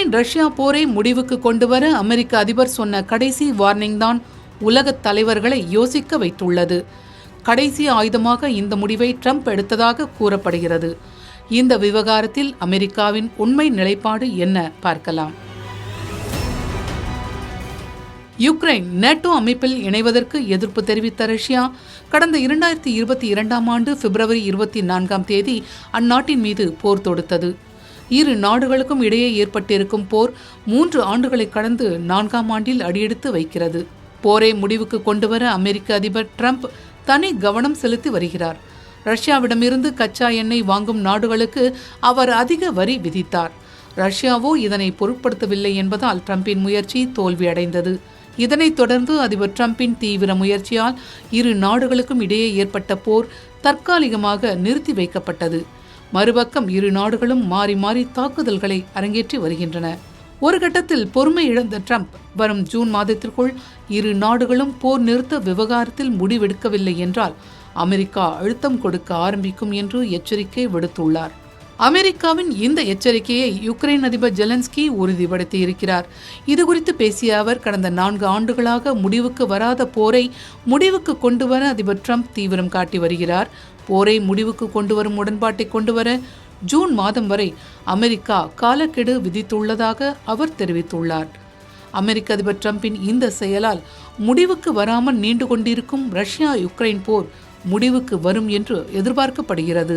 Ukraine Russia போரை முடிவுக்கு கொண்டுவர அமெரிக்க அதிபர் சொன்ன கடைசி வார்னிங் தான் உலகத் தலைவர்களை யோசிக்க வைத்துள்ளது. கடைசி ஆயுதமாக இந்த முடிவை ட்ரம்ப் எடுத்ததாக கூறப்படுகிறது. இந்த விவகாரத்தில் அமெரிக்காவின் உண்மை நிலைப்பாடு என்ன பார்க்கலாம். யுக்ரைன் நேட்டோ அமைப்பில் இணைவதற்கு எதிர்ப்பு தெரிவித்த ரஷ்யா கடந்த 2022 ஆண்டு பிப்ரவரி 24 அந்நாட்டின் மீது போர் தொடுத்தது. இரு நாடுகளுக்கும் இடையே ஏற்பட்டிருக்கும் போர் 3 ஆண்டுகளை கடந்து 4ஆம் ஆண்டில் அடியெடுத்து வைக்கிறது. போரை முடிவுக்கு கொண்டுவர அமெரிக்க அதிபர் ட்ரம்ப் தனி கவனம் செலுத்தி வருகிறார். ரஷ்யாவிடமிருந்து கச்சா எண்ணெய் வாங்கும் நாடுகளுக்கு அவர் அதிக வரி விதித்தார். ரஷ்யாவோ இதனை பொருட்படுத்தவில்லை என்பதால் ட்ரம்பின் முயற்சி தோல்வியடைந்தது. இதனைத் தொடர்ந்து அதிபர் ட்ரம்பின் தீவிர முயற்சியால் இரு நாடுகளுக்கும் இடையே ஏற்பட்ட போர் தற்காலிகமாக நிறுத்தி வைக்கப்பட்டது. மறுபக்கம் இரு நாடுகளும் மாறி மாறி தாக்குதல்களை அரங்கேற்றி வருகின்றன. ஒரு கட்டத்தில் பொறுமை இழந்த ட்ரம்ப் வரும் ஜூன் மாதத்திற்குள் இரு நாடுகளும் போர் நிறுத்த விவகாரத்தில் முடிவெடுக்கவில்லை என்றால் அமெரிக்கா அழுத்தம் கொடுக்க ஆரம்பிக்கும் என்று எச்சரிக்கை விடுத்துள்ளார். அமெரிக்காவின் இந்த எச்சரிக்கையை யுக்ரைன் அதிபர் ஜெலன்ஸ்கி உறுதிப்படுத்தியிருக்கிறார். இதுகுறித்து பேசிய அவர், கடந்த 4 ஆண்டுகளாக முடிவுக்கு வராத போரை முடிவுக்கு கொண்டுவர அதிபர் ட்ரம்ப் தீவிரம் காட்டி வருகிறார். போரை முடிவுக்கு கொண்டுவரும் உடன்பாட்டை கொண்டுவர ஜூன் மாதம் வரை அமெரிக்கா காலக்கெடு விதித்துள்ளதாக அவர் தெரிவித்துள்ளார். அமெரிக்க அதிபர் ட்ரம்பின் இந்த செயலால் முடிவுக்கு வராமல் நீண்டு கொண்டிருக்கும் ரஷ்யா யுக்ரைன் போர் முடிவுக்கு வரும் என்று எதிர்பார்க்கப்படுகிறது.